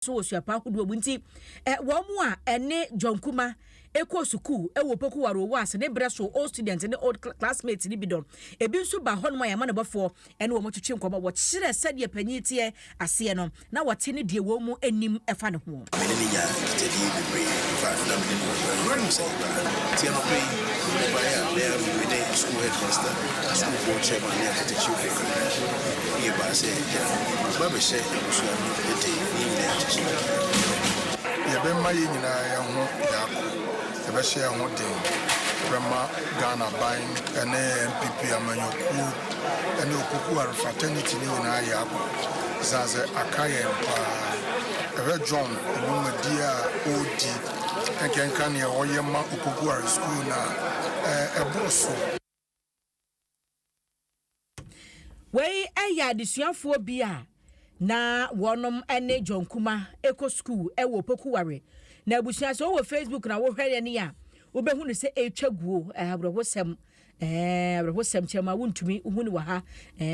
so osuapa hodo obunti wo mu a ene jonkuma eko suku ewo poku waro was ne breso old students ne old classmates ni bidon ebi nso ba hon ma ya ma before ene wo motwetwe nkoma wo kyere sade panyitie ase no na wote ne die wo mu anim efa ne ho Yabema nyina ya ho yako yabɛhyɛ ho den Rema Ghana buying ene MPP amanyoku ene okuku fraternity ni nyina yako zaze akaye mpa ebe John omumadia odi enkenka ne oyema okuku school na ebroso wei eya adisuafo bia na wonom ene jonkuma eco school ewo pokuware na abusua so wo Facebook na wo hwere ne ya wo behu ne se etwaguo abrahosem chema wontumi hu ne wa ha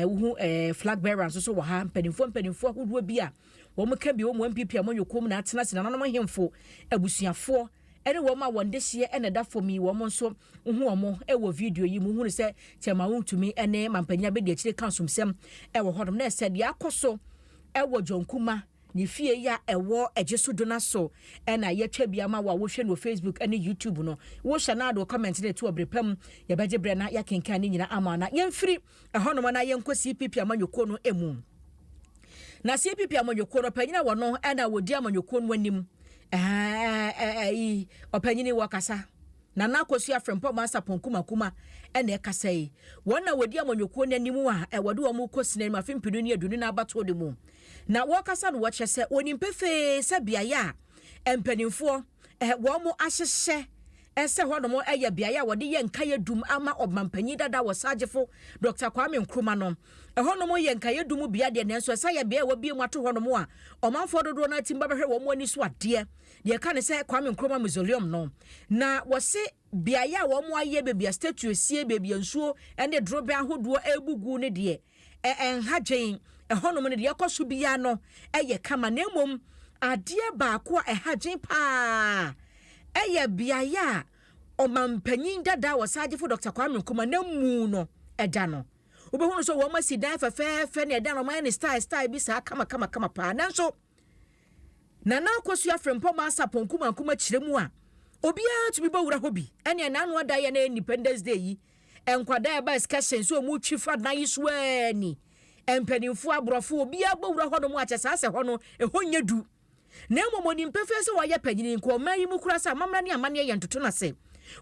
wo flag bearer so wa ha mpanimfo ahodo bia wo mka bi wo mu MPP amonyokom na atena sina nanom hemfo abusuafo ene wo ma wonde hye ene da for mi wo mo nso hu wo mo ewo video yi mu hu ne se chema wontumi ene mampanya be de akire kansomsem ewo hodom na se de akoso ewo jonkuma ni fie ya ewo ejesu dona so ena yetwa bia ma wa wo hwe no Facebook ene YouTube no wo hye na do comment de to obrepam ye beje bre na ya kenkan ni nyina ama na yemfiri ehonom na yenkosi CPP amanyoko no emu na CPP amanyoko no panyina wo no ena wodi amanyoko no anim opanyini wakasa na nakosu afrempo masa ponkuma kuma ene ekasa yi wona wodi amanyoko no anim a ewode wo mu kosina ma fimpinu ni adunu na abato de mu na wakasa no wache se onimpefe se biaya empanimfo wo mo ahyehye ese hodomo eye biaya wode ye nkaye dum ama obampanyi dada wasagefo Dr. Kwame Nkrumah no honomo ye nkaye dum bia de nenso esa ye bia wabie mu ato honomo a omanfo dodo na timba behwe wo mo ani so ade de ka ne se Kwame Nkrumah mausoleum no na wose biaya wo mo aye bebia statue sie bebia nsuo ene drobe ahodo ebugu ne de enhagyen honomo ne de yakoso bia no eye kama na emom ade baako a ehagyen pa eye biaya omampanyin dada wasagefo Dr. Kwame Nkrumah na mu no eda no obehunu so wo masi dan fefe ne eda no man ne style bi sa kama pa nanso na akosu afrempo ma sapon kuma kiremu a obia to bi bawura hobi ene na anu ada ye na Independence Day yi enkwada ba discussion so mu twifa na yiso ani empanimfo abrofo obia bawura hono mu ache sa se hono ehonye du na momoni mpefe se waye panyini nko mayi mu kura sa mamra ne amane ye ntoto na se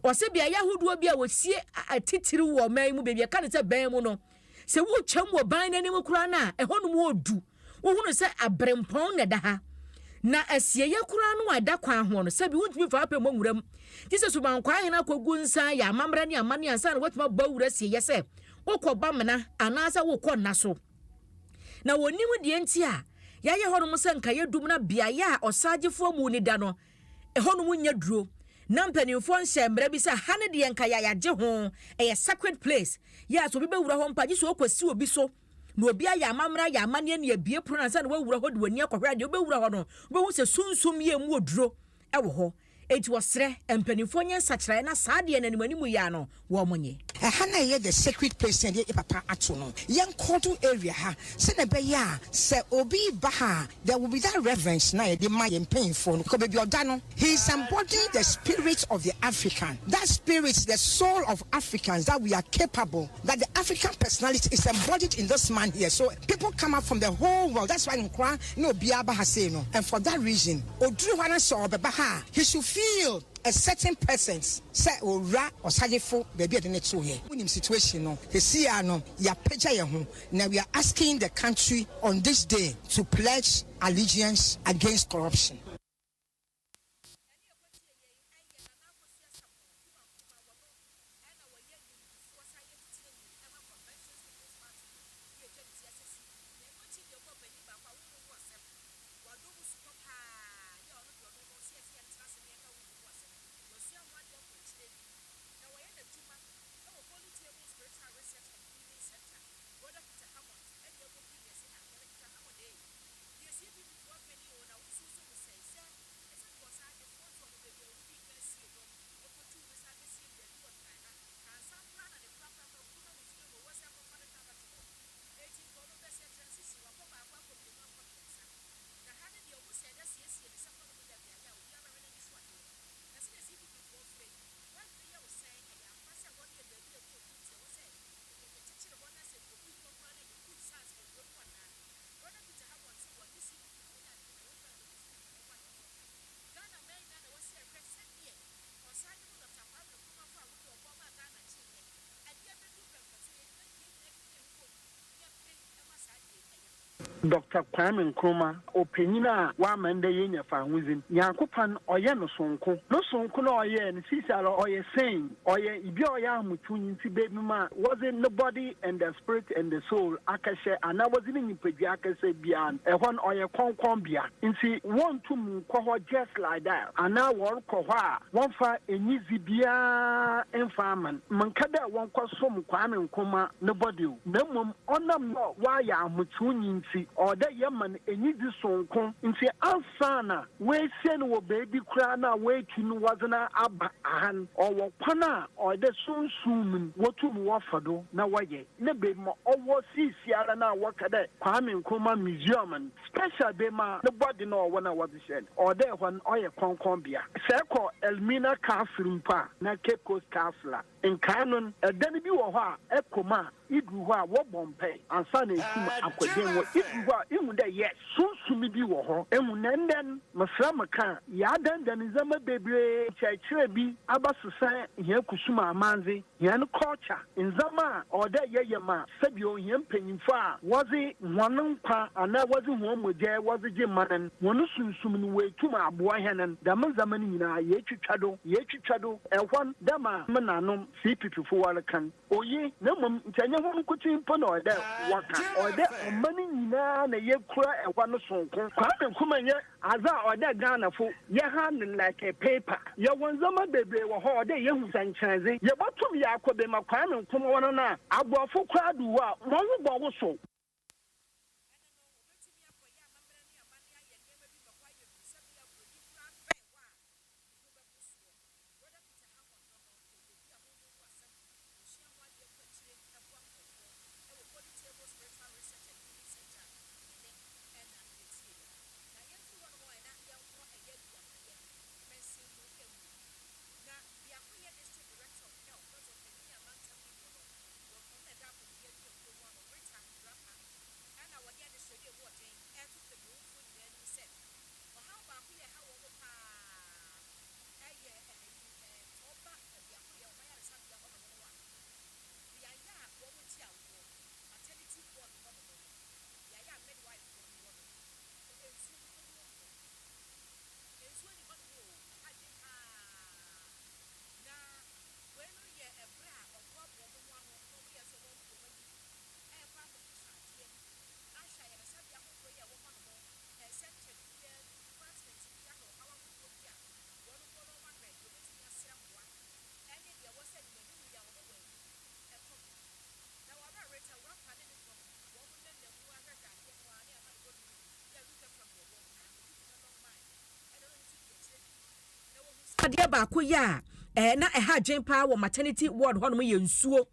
wose bia yahodo bia wosie atitiri wo mayi mu bebia ka ne se ban mu no se wo twam wo ban na mu kura na ehono mu odu wo hunu se abrempon ne da ha na asie ye kura no ada kwan ho no se bi wontumi fa apem nwuram tise so ban kwan hena kogu nsa ya mamra ne amane ansa na wotuma bawura sie ye se wokoba mena anasa wokọ na so na wonim de enti a yaye hono mo sanka yedum na biaya osagefo mu ni da no hono mu nya duro na mpanimfo nhyembre bi sa hane de enka yaje ho sacred place ya so bi bewura ho mpa ji so okwasi obi so na obi aya amamra ya amane ne abie pro na sa na wawura ho de wani akwahwa de obewura ho no obehu se sunsum ye mu oduro ewo ho enti wosre empanimfo nya sachira na saade na animanimu ya no wo monye hana ye the sacred place and ye papa ato no yen kodo area ha se na be ya se obi ba ha there will be that reverence na ye de ma yen painful ko be oda no he is embodying the spirit of the African, that spirit, the soul of Africans, that we are capable, that the African personality is embodied in this man here. So people come up from the whole world. That's why Nkwa no biaba has no, and for that reason odru wana so obebaha he should feel a certain presence say ora osagefo baby de neto here unim situation no he see no ya peja ye ho. Now we are asking the country on this day to pledge allegiance against corruption. Yes, Dr. Kwame Nkrumah opanyina wa mande yenya fa huzin Nyankopan oye no sonko no oye no sisara oye saying oye ibi oye amutu nti baby ma wasn't nobody and the spirit and the soul akashe ana wasn't in pedi akase bian ehon oye konkon bia nti won tum ko just like that ana won ko ha won fa enyizi bia enfaman mankada won ko som Kwame Nkrumah nobody na mum onam no wa ya amutu nti oda yeman enyizi sonko nti ansana we se no baby kra na we tunu wazana aba ahan owo kwana oda sunsun wotum wafado na waye ne be ma owo sisiara na wakade Kwame Nkrumah museum special be ma the body no wana wabishen oda hon oye konkon bia seko Elmina Castle pa na Cape Coast Castle in canon edani bi wo ho a ekoma idu ho a wo bompe ansa na ekum akwaden wo idu ho a imu da yes sunsumi bi wo ho emu nenden masramaka ya dandan zama bebre chechire bi abasusan hia kusuma amanze hia no culture nzama oda yeyema sabio hia mpanyimfo a wozi hwanon kwa ana wozi ho moje wozi je manan wonu sunsum no wetum aboa henan da manzama ni nyina yetwitwado ehwan dama menanom CPP fo walakan oyi na mum ntanya ho nkutin po na oda waka oda omani nyina na yekura ehwa no sonko Kwame Nkrumah nye aza oda Ghana fo ye hand like a paper ye wonzama bebre wo ho oda ye hu sanchanze ye botum ya akobe ma Kwame Nkrumah wono na agboafo kwadu a won wo bo so adia ba ko ya na eha dwen pa wo maternity ward hono ye nsuo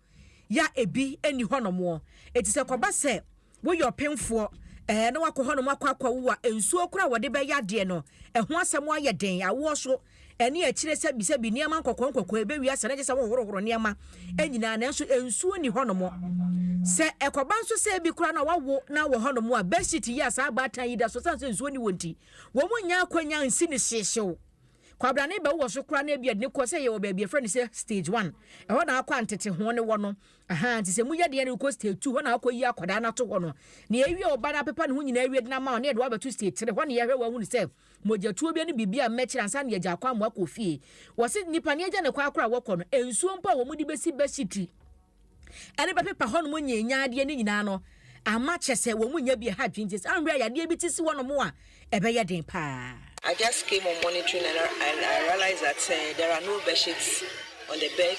ya ebi eni hono mo etise koba se wo yo penfo na wakọ hono makwa wo nsuo kura wo de be ya de no eho asem aye den awo so eni akire se bi niam nkokọ ebe wi ase na je se wo horo niam enyina na enso nsuo ni hono mo se ekoba nso se bi kura na wawo na wo hono mo a bedsheet ya sa abatan yi da so sanse nsuo ni wonti wo mo nya akwanya nsi ni hyehyew kwabra ne be wo so kura na bia ne ko se ye wo ba bia friend se stage 1 e ho na akwa ntete ho ne wo no aha nti se muya de ne ko stage 2 ho na akwa yi akoda na to ho no ne ewie oba na pepa ne ho nyina ewie de na ma ne de wa betu stage 3 ho ne ye hwe wa hu ne se mogatuo bia ne bibia mechira nsa ne agya kwa mo akofie wo se nipa ne agya ne kwa akora wo ko no ensuo mpa wo mu di besi besitri ene be pepa ho no nyenya de ne nyina no ama chese wo mu nya bi ha dwintis anwe ya de bi tisi wo no mo a ebe ye den pa. I just came on monitoring and I realized that there are no bed sheets on the bed.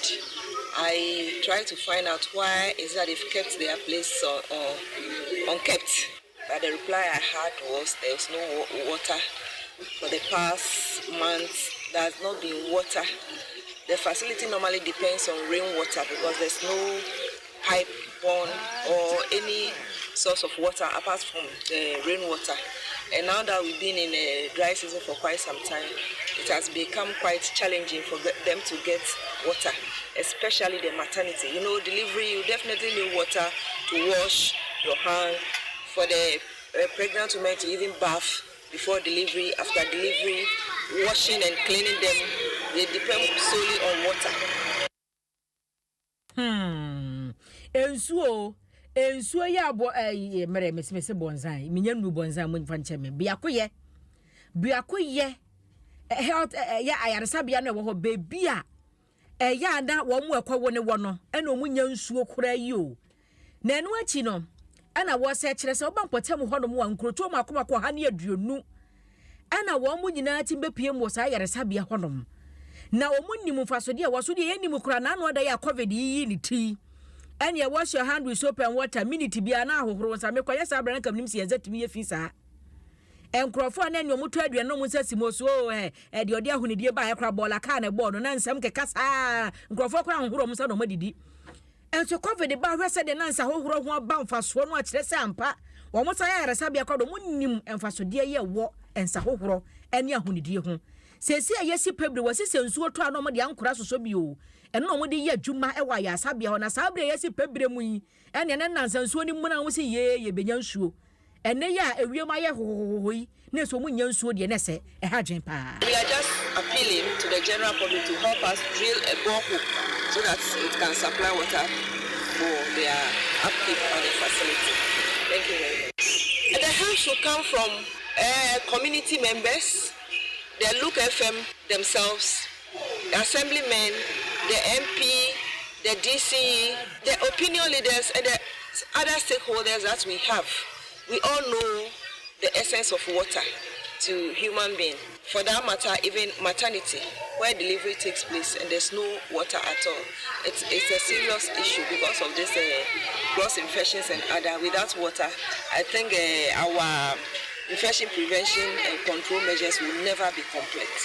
I tried to find out why is that they've kept their place unkept. But the reply I had was there's no water. For the past month, there's not been water. The facility normally depends on rainwater because there's no pipe borne or any source of water apart from the rainwater. And now that we've been in a dry season for quite some time, it has become quite challenging for them to get water, especially the maternity. You know, delivery, you definitely need water to wash your hands. For the pregnant women to even bath before delivery, after delivery, washing and cleaning them, they depend solely on water. Ensuo ensuo ya abo mere mesimese bonzan minya nu bonzan mo nfa nche me biakoye health ya ayaresa bia no wo bebi a ya na wo mu ekwo ne wo no ena omunya nsuo kora yi o na enu achi no ana wo se kire se oba mpotem ho no mo wa nkroto ma akoma ko ha ne aduonu ana wo mu nyina timbe pie mo sa ayaresa bia ho no na omunnim mfasode wo so de yenim kora na no da ya covid yi ni ti and you wash your hand with soap and water minute bia na ahohoro nsa mekoye sa abran kam nim si yezatimi ye fi sa enkrofo na nyo muto adua no munsa simoso de odi ahunidie ba ya kra bola ka na ball no na nsam keka sa enkrofo kra ahohoro munsa no madidi enso covid ba hwese de na nsa ahohoro ho ba mfaso no a kire se ampa wo musa ya resa bia kwa do munnim emfasode ye wo ensa ahohoro ene ahunidie ho sesi ayesi pebre wasi sensuo to ano mo de ankora soso bio eno no mo de ye adwuma e wa ya asabia ho na sabre yesi pebre mu yi ene ne nansansuo ni mu na wo si ye benya nsuo ene ya ewiem aye hohohoyi na so mu nya nsuo de ne se e ha dwen pa. We are just appealing to the general public to help us drill a borehole so that it can supply water for their upkeep on the facility. Thank you very much. And the help should come from community members, the Look FM themselves, the assemblymen, the MP, the DC, the opinion leaders, and the other stakeholders that we have. We all know the essence of water to human being. For that matter, even maternity, where delivery takes place and there's no water at all. It's a serious issue because of this cross infections and other. Without water, I think our infection prevention and control measures will never be complete.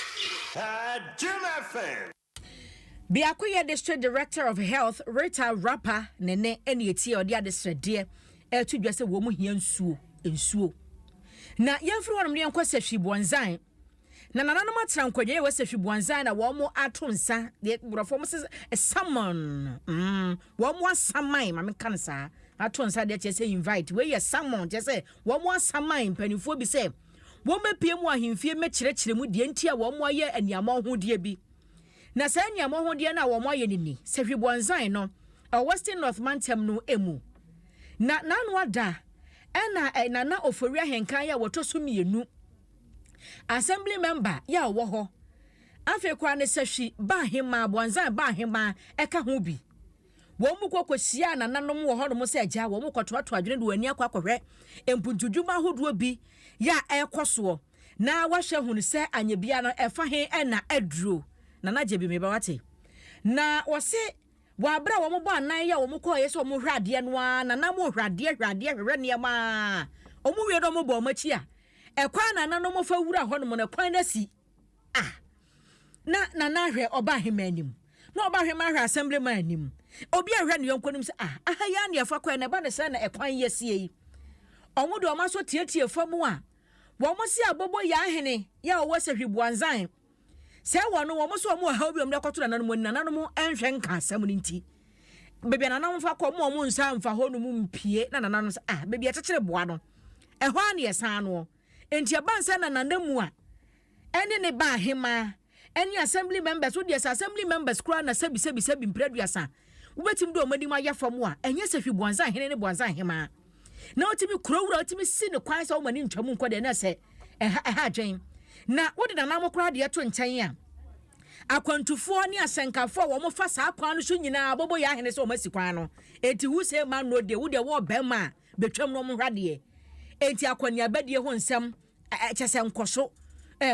Biakoye District Director of Health, Rita Rapper, Nene, any tea or the other said, dear, to just a woman here nsuo. Na yemfru wonum ne enkwese hwibonzan. Na nanano matran kwadye wese hwibonzan na wo mo atonsa de brofo mo se salmon. Wo mo asaman ma me kan sa. Atonsa de che se invite we ye salmon che se wo mo asaman panifo bi se wo mepie mu ahemfie mekirekire mu de ntia wo mo aye aniamo ho de bi. Na sa aniamo ho de na wo mo aye nini se hwibonzan no Western North Mantem no emu. Na nanu ada ena nana oforia henkan ya wotoso mienu assembly member ya wo ho afi kwa ne sahwi ba hema bonzan ba hema eka ho bi wo mu kokosia nananom wo ho no se agya wo mu kotoato adwene de wani akwakohwe empuntudwuma hodo bi ya ekoso na wahwe hunu se anyebia no efa he ena aduro nana jebi me ba wate na wose wabra wo mo bo anan ya wo mo ko yeso mo hwade no na na mo hwade hwere ne ma o mo wie do mo bo machi a ekwa na na no mo fa wura ho no mo na kwan na si na hwe oba hemanim na oba hwe ma hwe assembly man anim obi ahwe ne yonko nim se aha ya ne afa kwan na ba ne se na ekwan yesie yi o mo do o ma so tietie famu a wo mo si abobo ya ahene ya wo se hwibuanzan se wono wo mo so mo ha obi omde koto nanom nanom enhwe nka asam nti bebi nanom fa ko mo nsa mfa ho no mu mpie na nanom se bebi akekere boa no ehwa na yesan no enti abansa na nanamu a ene ne ba hema ene assembly members wo de assembly members kura na sebi mpraduasa wobetim do omadi ma yafam a enye se hwi boanza hene ne boanza hema na otimi kurawura otimi si ne kwan sa wo mani ntwamu nkode na se ha dwen na wodi na namo kura de to nkyɛn a akwantufo ne asenkafo wo mo fa saa kwan no so nyina bobo ya hene so o masi kwan no enti hu se ma no de wo de wo bema betwam no mo hwade enti akwani abadie ho nsɛm kyese nkoso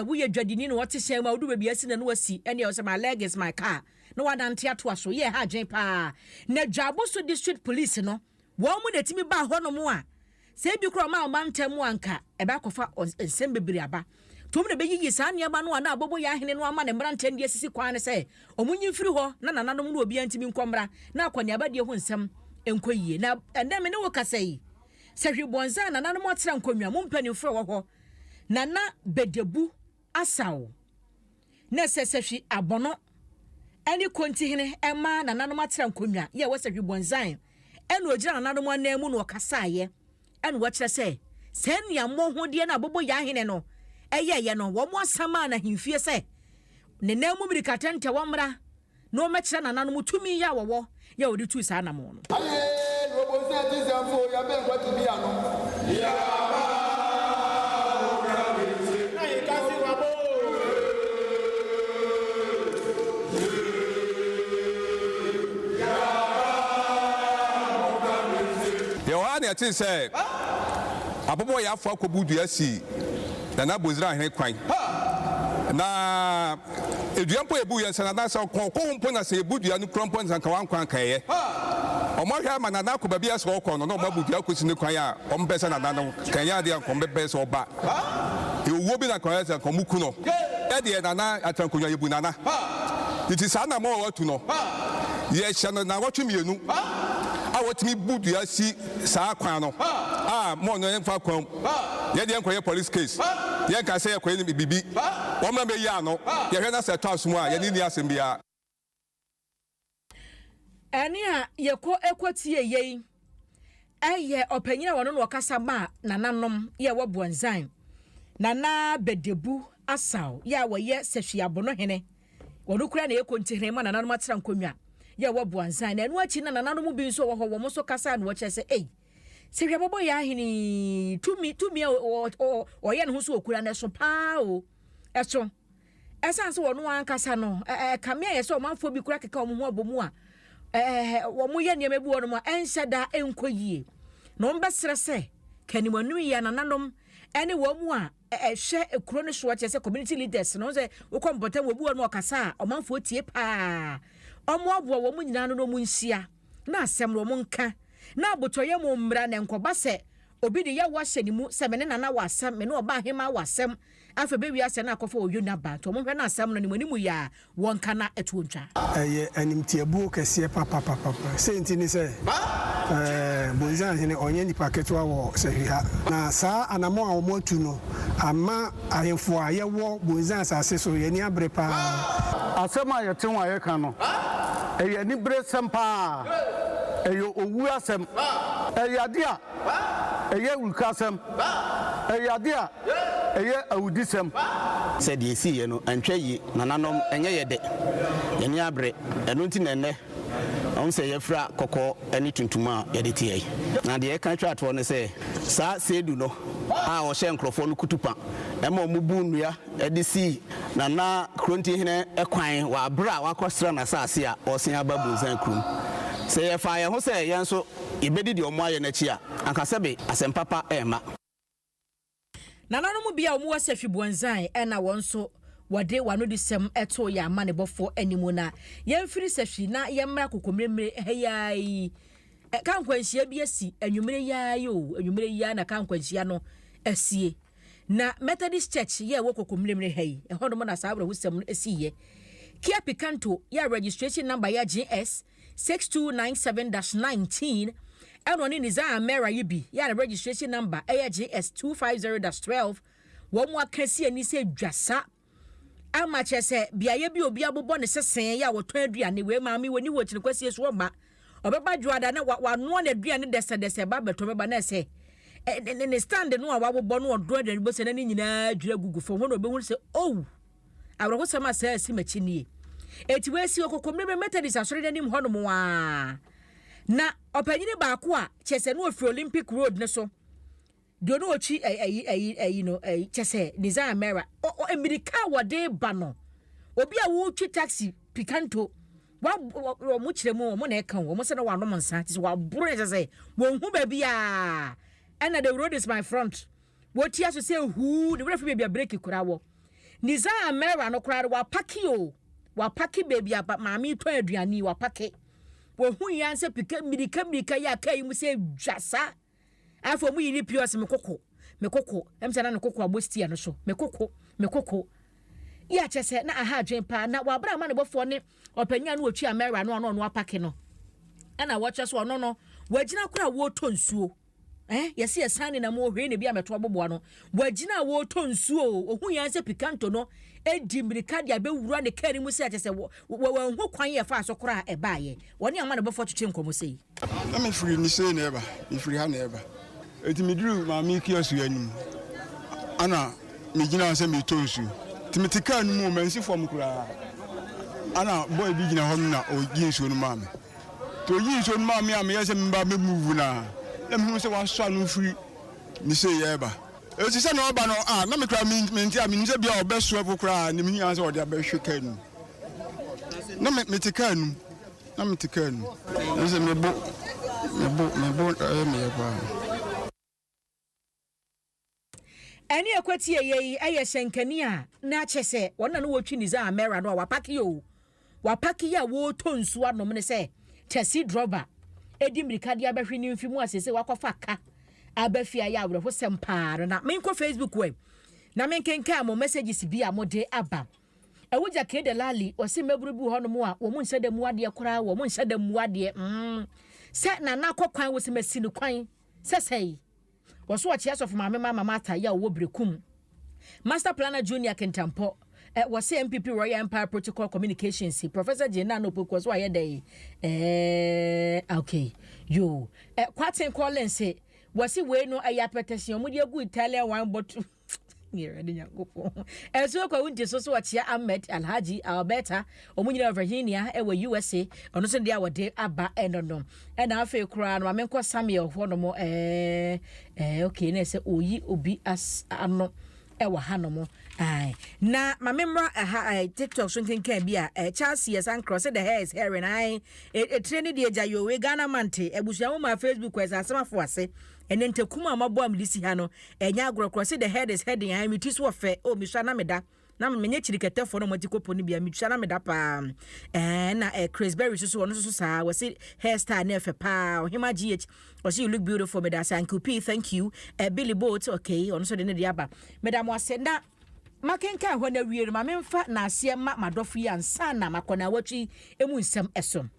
wo ye dwadini no wote hyɛn ma wo do baabi asi na no wasi ene ye my leg is my car no wadante ato aso ye ha dwen pa na Dwaboso district police no wo mo de timi ba ho no mo a se bi kro ma mantam anka e ba kofa nsɛm bebiri aba tom ne beyi saa niema no na abobo ya hene no ama ne mbrante ndie sisi kwan ne se omunyi mfiri ho na nananom no obi antimi nkomra na akwani abadie ho nsɛm enkoyie na ende me ne wo kasai se hwibonza na nananom atera nkonwa mo mpanimfo wo ho na bedebu asaw na se hwi abono ani konti hene ema na nananom atera nkonwa ye wo se hwibonza ene ogira nananom anamu no kasaye ene wo kire se senia mo ho de na abobo ya hene no ye no wo mo asama na himfie se ne namu mirikatente wo mra no mekira nananom tumi ya wo ya odi tu sa na mo no robo se ti se fo ya be ngwa ti bi ano ya na yi ka si wa bo Yohane ati say abobo ya afọ akobudu asi na bozira hene kwan na eduampo ebu yensa na dansa konko na se ebudu anu krompo nsan ka wan kwan kaye omo hwa ma na ko babia so ko no omo budu akosi ne kwan a omo pese na dan kan ya de anko be pese oba ewo bi na kwan ya kan muku no e de na atankonya ebu nana iti sa na mo watu no ye hye na wotwe mienu a wotimi budu asi saa kwan no mo no enfa kwan ye de enkoye police case ye ka say enkoye ni bibi wo ma be ya no ye hwe na se to asomu a ye ni asem bia ani a ye ko ekwatie yei eye opanyina wono no kasa ma nananom ye wo bonzan nana bedebu asaw ya wo ye sehwiabono hene wono kura na ye kontihire ma nananom atira nkonwa ye wo bonzan na enu achi na nananom bi nso wo ho wo mo so kasa na wo chese se hwe bobo ya hini tumi o ye ne ho so okura na so pa o eso esanse wono ankasa no kamia ye so manfo bi kura keka omo ho abomu a wo mo ye niam bi wono mo enhyeda enkoyie no mbesere se kanimanu ya nananom ene wo mu a hwe ekuro ne so chese community leaders no se wo kompotem wo bi wono okasa a omanfo tie pa omo abo wo mu nyina no mu nsia na asem ro mu nka na abotoye mu mmra ne nkoba se obi de ya wahye ni mu se me ne nana wasem me ne oba hema wasem afa be wiase na akofo oyuna ba to mo hwe na asem no ni manimu ya wonka na etuntwa animtiabu kese papa senti ni se bonzan hene onye nipa ketwa wo sehiha na saa anamo a omo tu no ama ahemfo a ye wo bonzan asase so ye ni abre pa asema ye tenwa ye kan no eye ni bre sempa eyo owu asem eyadia eye ulkasem eyadia eye awudisem said ye see ye no antwa yi nananom enye yede ye ni abre eno nti nenne on say ye fra kokko ani tuntuma ye de tie na de ye kan twa to ne say sa sedu no a o hye nkrofo no kutupa ema o mubu nnua e de si na kronti hene ekwan wa abra wa kosra na saase a o sen ababunzan krum say ye fa ye ho say ye nso ibedi de omo aye na chi a ankasebe asempapa ema nananom bia omo wasafi bonzan ena wonso wade wano di sem eto ya amane bofo animu na yemfiri safi na yemmra kokomremre heyai kankwanhia bi asi anwumre yayi o anwumre ya na kankwanhia no asie na Methodist Church ye wo kokomremre hei ehodom na sabra husem asiye kia picanto ya registration number ya GS 6297-19 eno ni za mera yibi ya registration number ya GS 250-12 wo mu akasi ani se dwasa ama chese biaye bi obi abobo ne sesen ya woton aduane we maami woni wo chine kwasi so ma obeba dwada na wano na aduane dese ba beto meba na se ne stand no a wabobo no odo aduane bo se na ni nyina dwira gugu fo ho no obehu se oh awro ho sama se asi machi nie eti we si okokomre Methodist asori ni ho no mo a na opanyine ba ko a chese no ofri Olympic Road ne so do no ochi no chese Nizam Mera o America wode ba no obi a wo twi taxi picanto wa mo kiremu mo na ekan wo mo se na wa no monsa ti wa buru ne chese wo hu ba bia and the road is my front wo ti aso se hu the refi bia break kura wo Nizam Mera no kura wa paki baby aba maami to aduani wa paki wo hu yan se pika mirika ya kai mu se dwasa afọ mu yiri pios mekoko emse na nkoko abostia no so mekoko ya chese na aha adwen pa na wa bra ma ne bofo ne opanya no otwi Amera no apake no ana wo chese ono no wagina kura wo to nsuo yesi yesane na mo hwe ne bia meto aboboa no wagina wo to nsuo ohun yan se picanto no edi mirika dia bewura ne kari mu se chese wo hu kwan ye fa so kura e baaye woni ama ne bofo twetwe nkomo sei na me free ni sei na eba me free ha na eba eti midru ma mi kiosu anim ana me gina se me tonsu timitika anu mu mansi fom kura ana boy bi gina ho na o gi nsuo no ma me to yi so ma me am yes me ba me move na em say wa so anu free me say ye ba e ti say no ba no na me kra me nti am ni say bia obeso ebu kra ni me yan say o de abehwe kanu na me te kanu na me te kanu e say me bo me ba Any equity ye shenkani a na chese wona no wotwi ni za amera no wapaki yo wapaki ya wo tonsu anom ne se chesi droba edi mirika dia behwe ni mfimu asese wakofa ka abafia ya awre ho sempare na menko Facebook we na menkenka mo messages bi amode aba ewuja ke de lali o se meburu bi ho no mo a wo mu nse da mu ade kora wo mu nse da mu ade se na na kokwan wo se masini kwan sesei waso wa chiaso for mama mata ya wo brekum Master Planner Junior Kentampo was MPP Royal Empire Protocol Communications Professor Jena no poko so aye dey okay yo kwaten calling say was we no aya petition mo dey go Italian one bottle here de yakofo so kwa wunti so wachia Ahmed Alhaji Alberta omunyina Virginia we USA ono so dia wode aba enonom na afa kura no amenko Samuel ho no mo okay na say oyi obi as ano ewa hanomo na mamemra TikTok so nkenka bia Charles yes and cross the hair is hair and train the ejayo we Ghana mante ebusuamu ma Facebook wesa asemafo ase ene ntekuma amabo amlisi ha no enya agro cross the head is heading I me tiso fe o mi sha na meda na menye chiriketefo no matikopo ni bia mi sha na meda pa na Chris Berry so ono so sa we say hairstyle na fe pa ohima GH o say you look beautiful meda Sanku P thank you Billy Boat okay ono so de ne dia ba meda mo asenda makenka ho na wiere ma memfa na ase ma madofu ya nsa na makona watwi emu nsem esom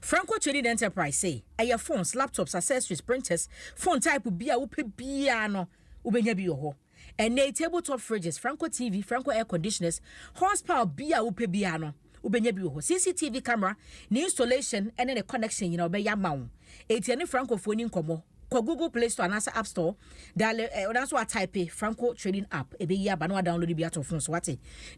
Franco Trading Enterprise say phones, laptops, accessories, printers, phone type bia upe bia no ubenya bi ho. And tabletop fridges, Franco TV, Franco air conditioners, horsepower bia upe bia no ubenya bi ho. CCTV camera, new installation and then a connection be ya ma wo. Etiane Franco phone nkomo. Ko Google Play Store and App Store. That's what type Franco Trading app. Ebe ya ba no download bi ato phone so what.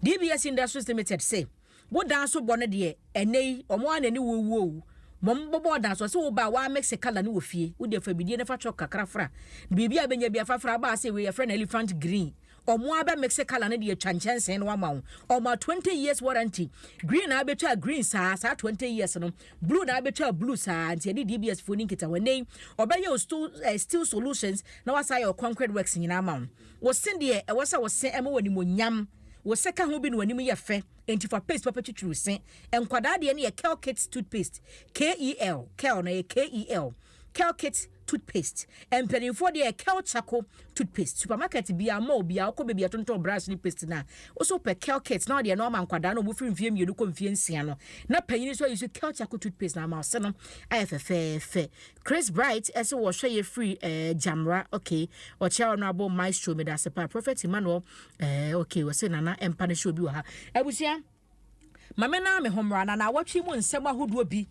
DBS Industries Limited say wo dan so bone de enei omo anani wo mom bobo dan so wo ba wa mix color ni wo fie wo de fa bidie ne fa chok kakra fra bibia benya bia fa fra ba say we your friend elephant green omo aba mix color ne de twanchensen no ma wo omo 20 years warranty green na betua green sa 20 years no blue na betua blue sa anti de DBS phone kita wenei obeye steel solutions na wasa your concrete works nyina ma wo sende e wasa wo sen ema wani monyam wo seka ho bi no wani mu ye fe enti for paste papa twitwiru sen enkwada de ne ye Kel Kit toothpaste KEL Kel na ye KEL Kel Kit toothpaste empenifo de Kel Chaco toothpaste supermarket bia ma bia ko bia tonton brush ni paste na wo so pe Kel Kit na de no ma nkwada no bu firi mienu ko mfie nsia no na panyini so use Kel Chaco toothpaste na ma se no ayefefe Chris Bright ese wo hwe ye free Jamra okay o cha honorable maestro me da sepa prophet Emmanuel okay we say nana empane show bi wa ha abusia mamena me homra na watwi mu nsem ahodo bi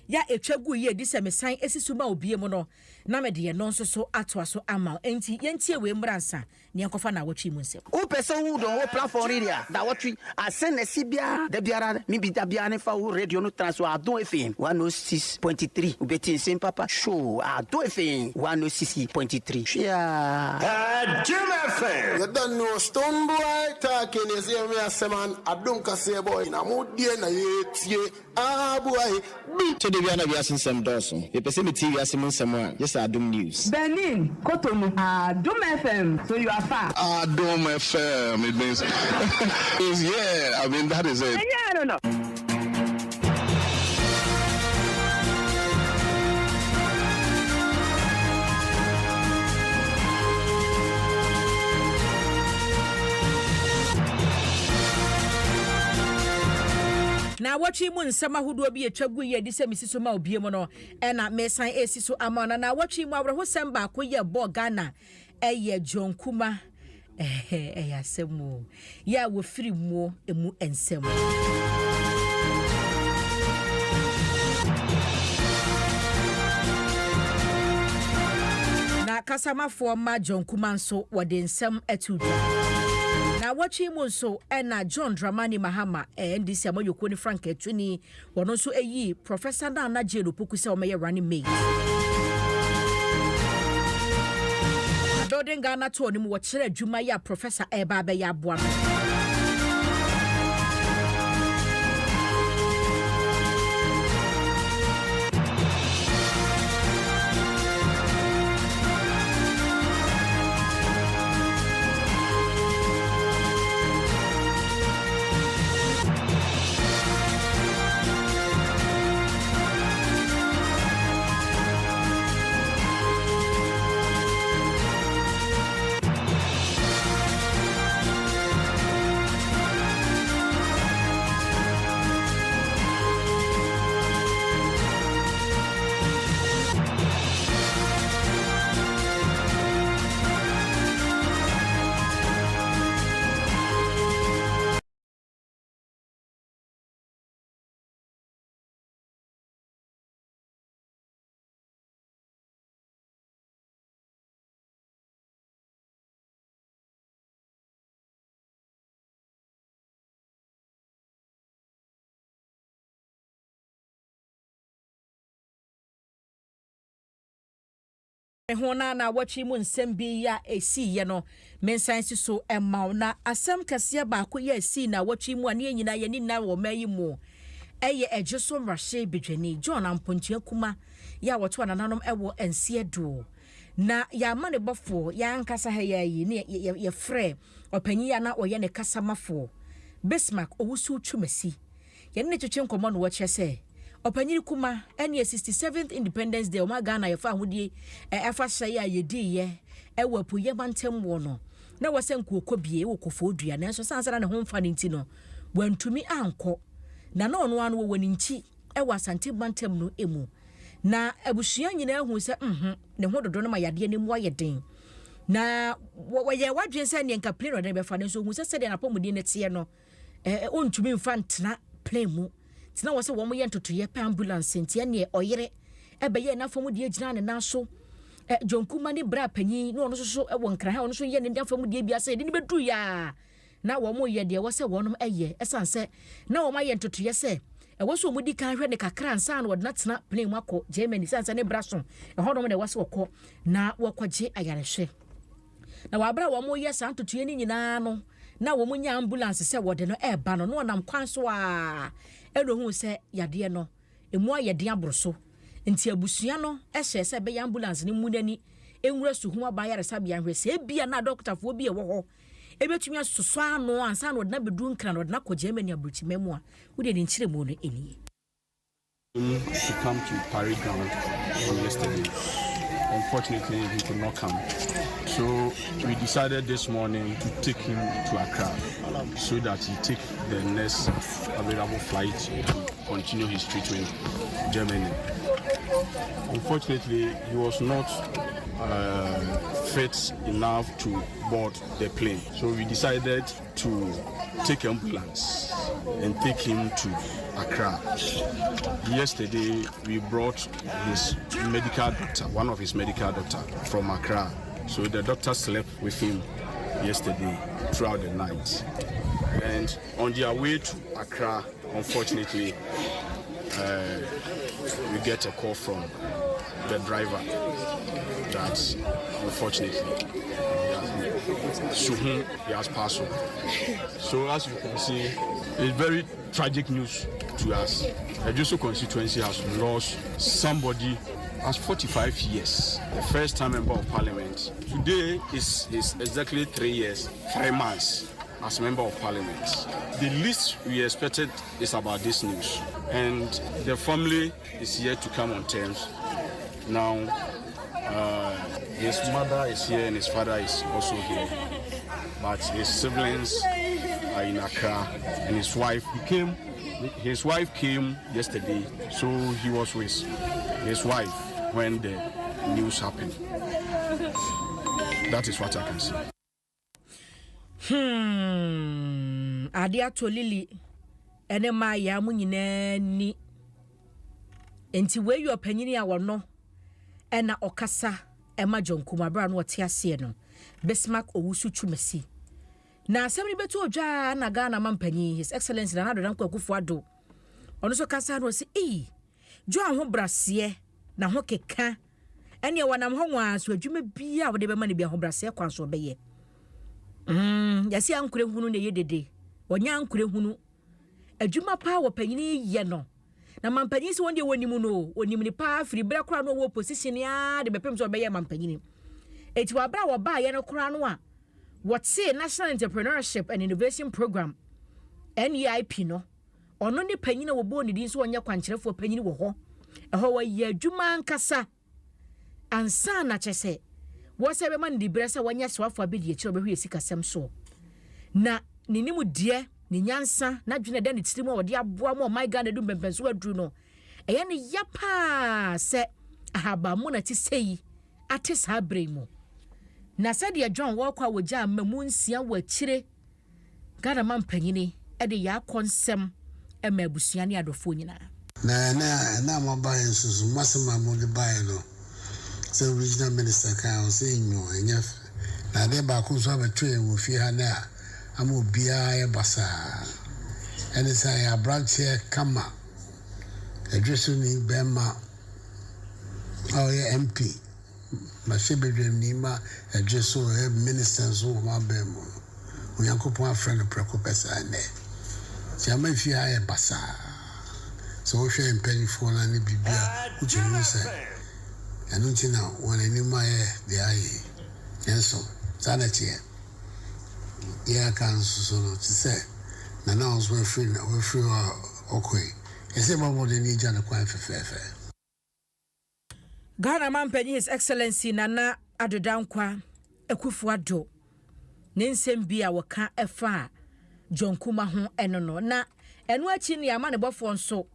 ya etwagu ye di se mesan esisuma obie mu no na me de no nso so ato aso ama enti yentie we mransa ne enkofa na watwi mu nsem o person who don platform area da watwi asen na sibia da biara mi bi da bia ne fa wo radio no transfer Adom FM 106.3 ubeti nsem papa show Adom FM 106.3 yeah Adom FM you don't know stone boy talking is here me aseman Adom kase boy na modie na yetie boy to the Viana Viasin Dawson. You perceive me TV as someone. Yes, Adom News. Benin, Kotomu, Adom FM. So you are far. Adom FM. It means, yeah, I mean, that is it. Yeah, I don't know. na watwi mu nsema hodo bi etwagu ye di se misiso ma obie mu no na mesan esiso amana na watwi mu awre ho semba ko ye bo Ghana eye jonkuma ya semu ya wo firi mu emu ensem na kasamafo ma jonkuma nso wode nsem atuja na na wachi mu nso na John Dramani Mahama NDC amoyoko ni Frank Etuni wono nso eyi Professor Nana Jelo Poku se o meye running mate Adoden Ghana to ni mu wo kire adwuma ya Professor Eba be ya boa Hona na wachi mu nsem bi ya esi ye no mensan si so emaw na asem kase ba ko ya esi na wachi mu ane nyina ye ni na wo mayi mu eye ejeso mrahye bedwani John Ampontua kuma ya woto anananom ewo ense do na ya mane bofo ya nkasa ha ya yi ne ye frɛ opanyi ya na oye ne kasamafo Bismarck owusu twumasi ye ne twetwe nkomo no wo kyese Opanyiri kuma ene 67th Independence Day oma Ghana yefa ahudie efa hye ya yedi ye ewapu ye mantem wo no na wasenku okobie wo kofo odua na so sansana ne ho mfa ne nti no wantumi anko na na ono anu wo nti ewa asante mantem no emu na abusua nyina hu se ne ho dodo no ma yade ne mu ayeden na ye wadwen se ne nka plane no be fa ne so hu se se de na pomudi ne tie no ontumi mfa ntena plane mu tina wose wo mo ye ntotoye pa ambulance ntia ne oyere ebe ye na famu de agina ne na so jonkuma ne bra panyi no ono so wo nkra ha ono so ye ne famu de bia se de ne bedu ya na wo mo ye de wose wonom eye esanse na wo ma ye ntotoye se wo so mo di kan hwe ne kakra ansa na wodna tena plane mu akọ Germany sanse ne bra so hodom ne wose wokọ na wokọje ayarehwe na wabra wo mo ye san ntotoye ni nyina no na wo mo nya ambulance se wode no eba no no nam kwan so a eno hu se yade no emu ayede abroso nti abusua no ehye se be ambulance ni munani enwura suhu abayare sabia hwe se bia na doctorfo bi e wo ho ebetumi asoso ano ansa no na bedu nkra no na ko Germany abuchimemu a wo de nkire mu no eni to come to Paris ground yesterday. Unfortunately, he could not come. So we decided this morning to take him to Accra so that he take the next available flight to continue his treatment in Germany. Unfortunately, he was not fit enough to board the plane. So we decided to take ambulance and take him to Accra. Yesterday, we brought his medical doctor, one of his medical doctor from Accra. So the doctor slept with him yesterday throughout the night. And on their way to Accra, unfortunately, we get a call from the driver that unfortunately he has passed on. So as you can see, it's very tragic news to us. The Ejuso constituency has lost somebody as 45 years, the first time member of parliament. Today is exactly 3 years, 3 months as member of parliament. The least we expected is about this news, and the family is here to come on terms. Now, his mother is here and his father is also here, but his siblings are in Accra, and his wife came yesterday, so he was with his wife when the news happened. That is what I can say. Adia to Lily ene ma ya mu nyina ni enti we your panyini a wono ena okasa ema jonkuma bra no ote ase no Bismarck owusu twumasi na asɛm ni beto odwa na Ghana mampanyi His Excellency na Adom Kwakufu Ado ono so kasa no si jo ho brase na ho keka ene wanam ho nwa so adwuma bia wo de be ma ne bia ho brase kwan so beye yasi ankure hunu ne yedede wonya ankure hunu adwuma pa wo panyini ye no na mampanyi si wonde wonimu no onim ni pa afiri bra kora no wo position ya de bepem so beye mampanyini eti wa bra wo ba ye no kora no a what's National Entrepreneurship and Innovation Program NEIP no ono ne panyina wo bo ne din so onya kwankyerefo panyini wo ho eho wa ye adwuma nkasa ansa na kyese wo se be man di bresa wonya swafo abedi ekiro be hwe sikasem so na ninimu die ni nyansa na dwene da ne tirimu wo de aboa mo my God do bempenso aduru no eye ne yapa se ahaba mu na ti sei ate sa bremu na sadia John wakwa wogya mamu nsia wachire Ghana mampanyini e de ya konsem e ma abusua ne adofo nyina na mobile nsusu masema mo de buy no se regional minister kan say nyo enya na de ba ko so abetwe wo fi ha na ama obia ye basa ene say ya branch here kama edresu ni bema MP Mashibedwem Nima Edreso ministers who ma bemo Uyankopon friend preko pesa ne Siama ifi ha e basa so wo hwe mpani fo na ne bibia uchinu se enu ntina wona ni ma ye de ayi enso sana tie ya kan so no ti se na na onso we free okoi ese babo de ni jana kwa fefefe Ghana mampanyi His Excellency Nana Adom Kwakufu Ado nensem bia waka efa John Kuma ho enono na enu achi ne ama ne bofo nso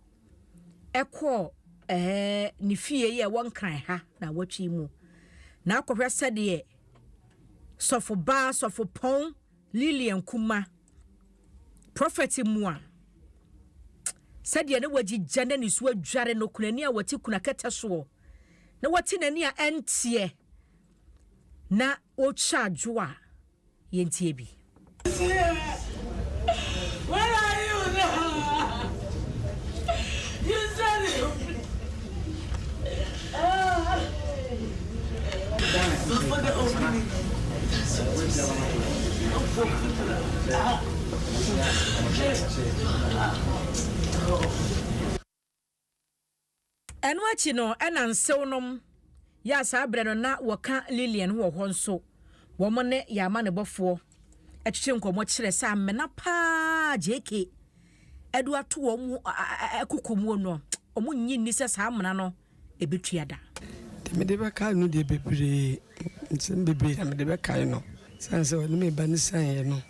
ekọ ni fie ye won kran ha na watwi mu na akohwe sede sofo pon Lilian Kuma prophet mu a sede ne wagigya na ni so adware no kunani a wati kuna kete so na wati nani a entie na o charge a yentie bi where are you now? You said it. For the opening. Enu achi no ena nsewnom ya sabre no na waka Lilian wo ho nso wo mo ne ya ma ne bofo etwetwe nkomo kire sa amena pa JK edu ato wo mu akukomu no omo nyi ni se sa amena no ebetuada me de be kai no de bebre nsem bebre me de be kai no sanse wo me ba ni san ye no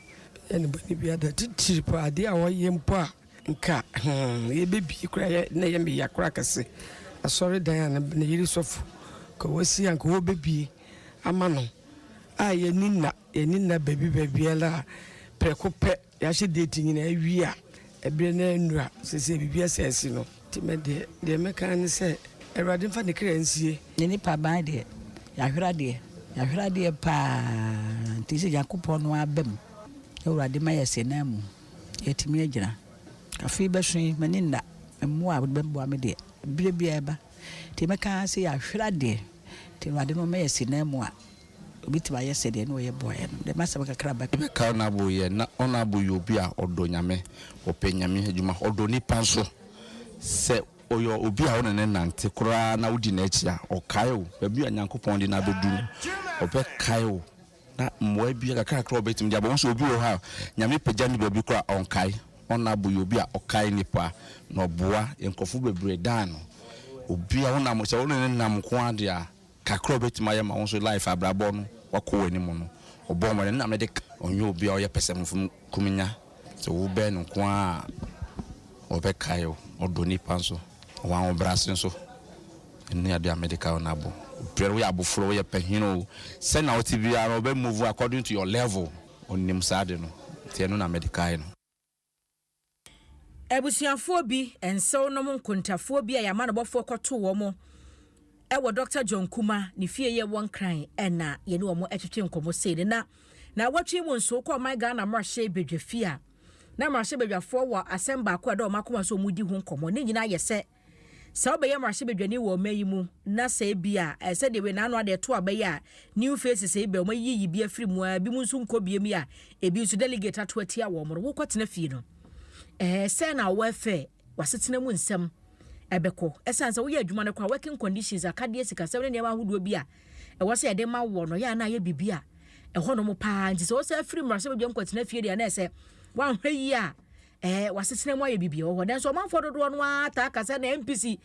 ene bani bia da titiri pa ade a wo ye mpo a nka ye bebi kura ye na ye me yakura kase asori dan na yiri sofu ko wasi an ko bebi amano a ye nina bebi ala prekope ya she date nyina awi a ebre na enura sese bibia sese no time de meka ne se erade mfa ne kra nsie ne nipa ban de ya hwera de pa ti se yakopon no abem erade ma yese na mu etimi agyina kafi besun maninda emu a bembo amede bia ba ti meka se ya hwera de ti erade no ma yese na mu a obitima yese de no ye boy no de masaba kakra ba ka na bo ye na ona bo yobi a odo nyame openyame adwuma odo ni panso se oyo obi a wona ne nante kura na wudi na echi a okayo babi anyankopon de na bedu obe kayo na mwa bi kakra obetim dia bo so obi wo ha nyame pagya ni babi kura onkai ona bo yobi a okai nipa na oboa enkofu bebre dan no obi a wona mo se wona ne nam ko ade a kakra obetim aye ma won so life abrabo no wako ani mu no obo mo na me de onyo obi a oye pesem fum kuminya so wo be no ko a obe kayo odo ni panso wan obrasin so eni ade America ona bo pero ya bufuro ye pehino se na otibia no be move according to your level onim sade no tie no na America no ebusuafo bi ensew no nkontafo bi a yama no bofo kwoto wo mo ewo Dr. John Kuma ni fie ye won kran ena ye ne wo mo etwetwe nkomo sei na na watwe mu nso ko my Ghana marche bedwafia na marche bedwafo wa asemba ko da o makoma so mudi ho nkomo ne nyina yese sa obeye marche bedwani wo mayi mu na sa bia se de we na no ade to abaya new faces e be o mayi bi afiri mu a bi mu nso nkobie mi a ebi nso delegate ato atia wo mo wo kwatena fie no se na wo afa wasetena mu nsem ebeko esanse wo ye adwuma ne kwa working conditions akade sika se ne ma hodo bi a wo se de ma wo no ya na ye bibia ho no mo pa nti se wo se afiri marche bedwam kwatena fie de na se wan hwe yi a wasetena mu aye bibia wo den so manfo dodo no ata kasa na MPC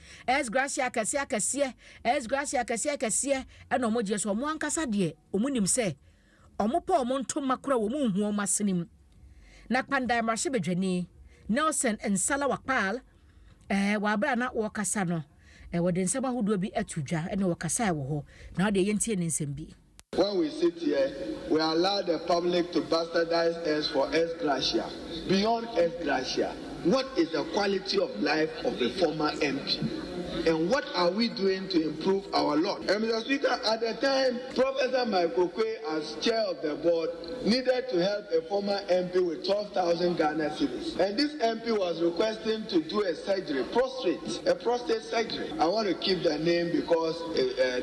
Gracia kase eno mo je so mo ankasa de omunim se omopa omo ntoma kura wo mu hu omo asenim na kpanda marche bedwani Nelson Nsala Wakpal wa bra na wo kasa no wo de nsema hodo bi atudwa ene wo kasa wo ho na de yentie ne nsem bi. When we sit here, we allow the public to bastardize us for Gracia. Beyond Gracia, what is the quality of life of the former MP? And what are we doing to improve our lot? And Mr. Speaker, at the time, Professor Michael Kwe, as chair of the board, needed to help a former MP with 12,000 Ghana cedis. And this MP was requesting to do a surgery, a prostate surgery. I want to keep the name because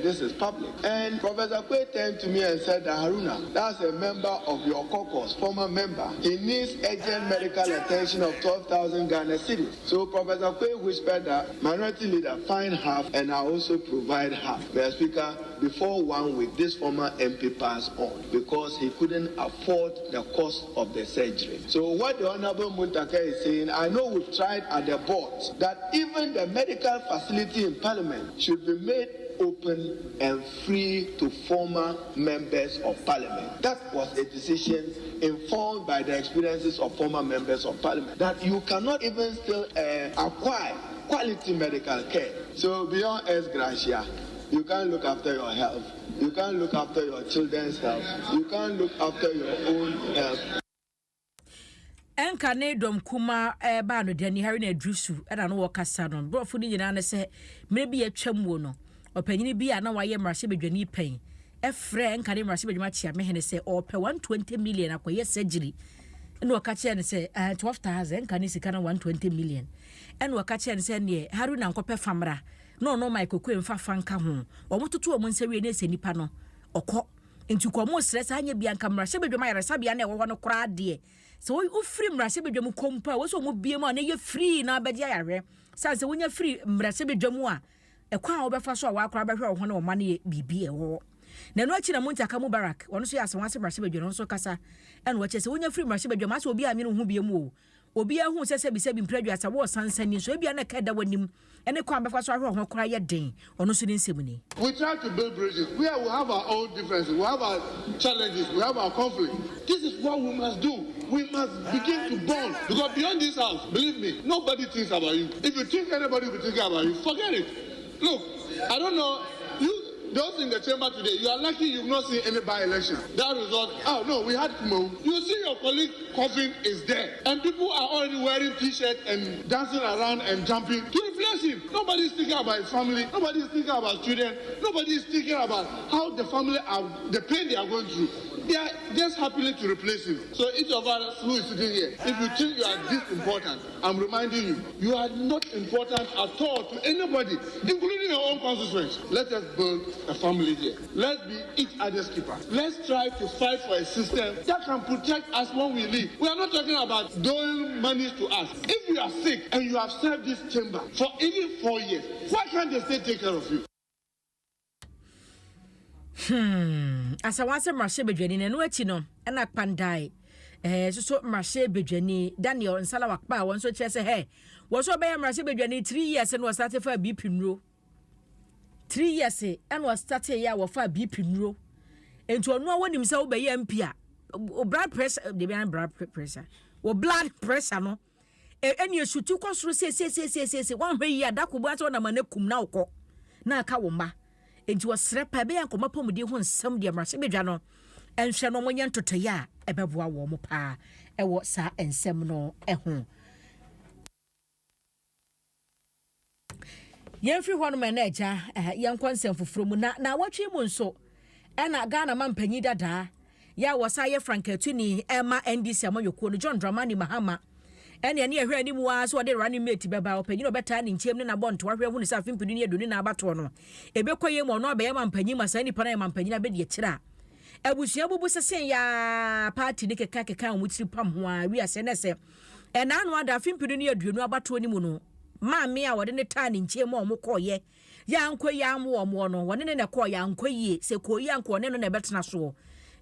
this is public. And Professor Kwe turned to me and said, Haruna, that's a member of your caucus, former member. He needs urgent medical attention of 12,000 Ghana cedis. So Professor Kwe whispered that minority leader find half and I also provide half. Mr. Speaker, before 1 week, this former MP passed on because he couldn't afford the cost of the surgery. So what the Honorable Muntaka is saying, I know we've tried at the board that even the medical facility in Parliament should be made open and free to former members of Parliament. That was a decision informed by the experiences of former members of Parliament, that you cannot even still acquire quality medical care. So beyond Gracia, you can't look after your health. You can't look after your children's health. You can't look after your own health. Enka ne dom kuma ba no de ni hari na adrusu na no wokasa no brofo ni nyina na se maybe atwam wo no opanyini bi a na waye marche bedwani pen efre enka ne marche bedwama chia me hene se ope 120 million akoye surgery eno wakache ne se 12,000 enka ne sika na 120 million eno wakache ne se ne hari na nkope famra no Michael Kwe mfa fanka ho omototo omo nsewe ne se nipa no okọ nti ko mo stress anya bia nka marche bedwama yare sabia na ewo no kra de so wo free marche bedwam kompa wo so mo biem a na ye free na abedi ayare sanse wonya free marche bedwam a ekwa wo befa so a wa kra behwe wo na wo ma na bibi ewo na no achi na Muntaka Mubarak wono so ya se wanse marche bedwam so kasa eno wache se wonya free marche bedwam ase obi a me no hu biem o obi ahu se bi mpradua asa wo sansani so ebia na ka da wanim ene kwa befa so ahwe ho kra ye den ono so ni nsem. We try to build bridges where we have our own differences, we have our challenges, we have our conflict. This is what we must do. We must begin to bond, because beyond this house, believe me, nobody thinks about you. If you think anybody will think about you, forget it. Look, I don't know, those in the chamber today, you are lucky you've not seen any by-election. That result, we had Kumo. You see your colleague coughing is there. And people are already wearing t-shirts and dancing around and jumping to replace him. Nobody is thinking about his family. Nobody is thinking about children. Nobody is thinking about how the family the pain they are going through. They are just happily to replace him. So each of us who is sitting here, if you think you are this important, I'm reminding you, you are not important at all to anybody, including your own constituents. Let us build a family here. Let's be each other's keeper. Let's try to fight for a system that can protect us when we leave. We are not talking about doing money to us. If you are sick and you have served this chamber for even 4 years, why can't the state take care of you? Asa wanse marche bedwani na no achi no na kpandai so marche bedwani Daniel Nsala Wakpa won so kire se he wo so be marche bedwani 3 years no start for BP nro 3 years and was start ya wo for BP nro enti onu awonim se wo be ye MP a blood pressure de be blood pressure wo blood pressure no eni esutu kosoro se wan hwe yi adakobo ato na manakum na ukọ na aka wo ma enti wasrepa be yankoma pomudi ho nsam de marche bedwa no enhwe no monye ntotoya ebeboa wo mo pa ewo sa ensem no eho yemfri ho no manager yankonsem foforo mu na watwe mu nso ena Ghana mampanyi dada ya wasaye Franketuni Emma NDC amoyokuo no John Dramani Mahama ene ne ehwe animu a so de running mate beba opanyino beta ne nchiem ne na bonto ahwe hu ne sa fimpini ne aduni na abato no ebekoye mo no be mampanyi masa ni pana mampanyi na be de kira abusua bubu sesen ya party ne keka omutiri pam ho a wi ase ne se ena no ada fimpini ne aduonu abato ni mu no maame a wode ne ta ne nchiem o mokoye ya ankoyi amwo mo no wone ne koye ankoyi se koyi anko ne no na betena so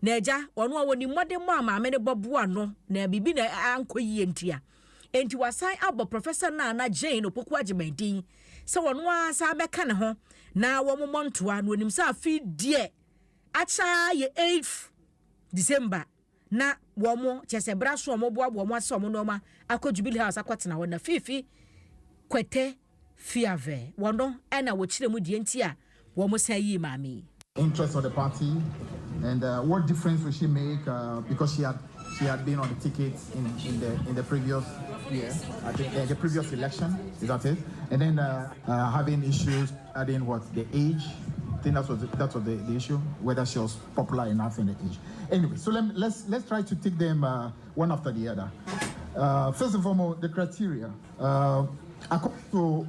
na eja ono a woni mode mo amaame ne boboa no na bibi na ankoyi entia enti wasan abo Professor Nana Jane Opoku Agyeman se wono a sa beka ne ho na wo momontoa no onim sa afi die acha ye 8th December na wo mo chese bra so mo boa wo mo asa mo no ma akojubili house akwatena ho na fifi kwete fiave wono ena wo kire mu die enti a wo mo san yi maami interest of the party and what difference will she make because she had been on the ticket in the previous year, I think the previous election, is that it? And then having issues, adding the age. I think that was the issue, whether she was popular enough in the age. Anyway, so let's try to take them one after the other. First and foremost, the criteria. According to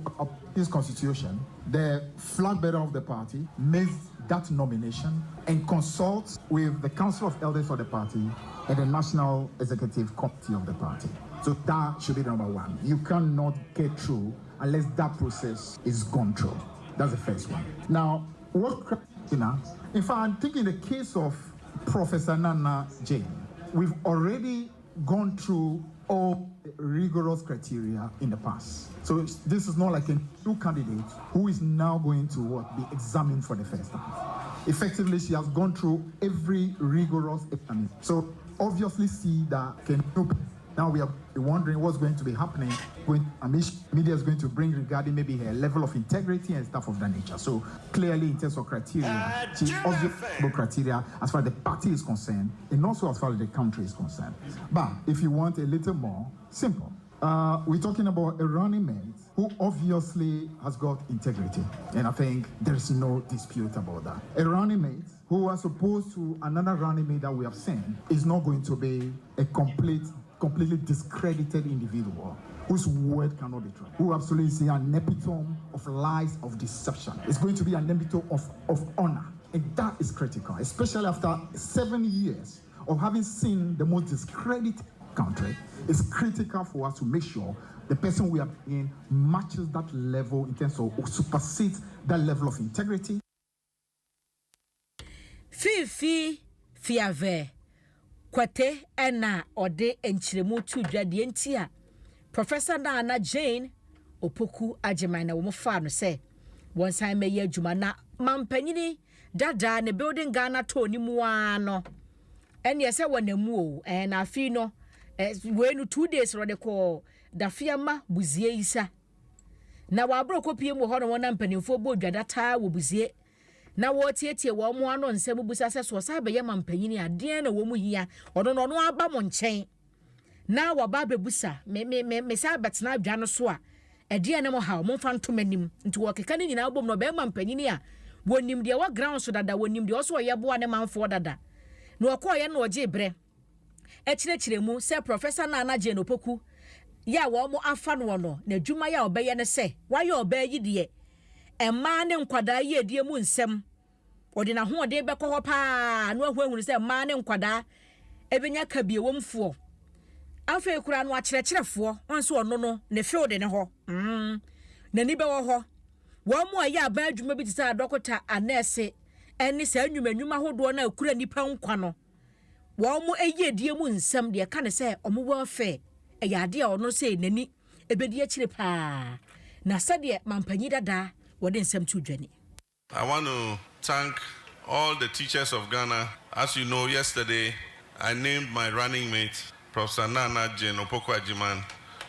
this constitution, the flag bearer of the party makes that nomination and consults with the Council of Elders of the party and the National Executive Committee of the party. So that should be number one. You cannot get through unless that process is gone through. That's the first one. Now, in fact, I'm thinking the case of Professor Nana Jane, we've already gone through all rigorous criteria in the past. So this is not like a new candidate who is now going to be examined for the first time. Effectively, she has gone through every rigorous examination. So obviously see that now we are wondering what's going to be happening when media is going to bring regarding maybe her level of integrity and stuff of that nature. So clearly in terms of criteria, she obviously criteria as far as the party is concerned and also as far as the country is concerned. But if you want a little more simple, we're talking about a running mate who obviously has got integrity. And I think there is no dispute about that. A running mate who, as opposed to another running mate that we have seen, is not going to be a completely discredited individual whose word cannot be trusted, who absolutely is an epitome of lies, of deception. It's going to be an epitome of honor. And that is critical, especially after 7 years of having seen the most discredited country. It's critical for us to make sure the person we are in matches that level in terms of supersedes that level of integrity. Fifi fiave kwate ena ode enchiremu tu dwade entia Professor Nana Jane Opoku Agyeman na wo fa no se won san meye adwuma na mampanyini dada ne building Ghana to ni mu ano ene se wonamu o na afi no we no 2 days ro de ko dafiama buzie isa na wabro kopie mu ho no wona mpanimfo bo dwada taa wo buzie na wo tietie wo mo ano nsem busa se so sa be ye mampanyini ade na wo mu hia ono no no aba mo nchen na waba bebusa me sa betena adwa no so a ade na mo ha mo fa ntomanim nti wo keka ni nyina bom no be mampanyini a wonim de wo ground so dada wonim de oso ye boa ne manfo dada na okoye na oje bre echirechire mu se Professor Nana Jane Opoku ya wo mo afa no no na dwuma ya obeye ne se wa ya obayi de emma ne nkwada ye die mu nsem odi na ho ode be ko pa no ahuahuru se emma ne nkwada ebenya kabie womfo afa ekura no akyerechirefo onso ono no ne field ne ho na ni be wo ho wo mo aye aba adwuma bi tisa dokota anese eni sa anwumanwuma hodo na ekura nipa nkwa no wo mo eye die mu nsem de ka ne se omo wo fe eyade a ono se nani ebedi akire pa na sade mampanyi dada wode nsem tu dwane. I want to thank all the teachers of Ghana. As you know, yesterday I named my running mate, Professor Nana Jane Opoku Agyeman,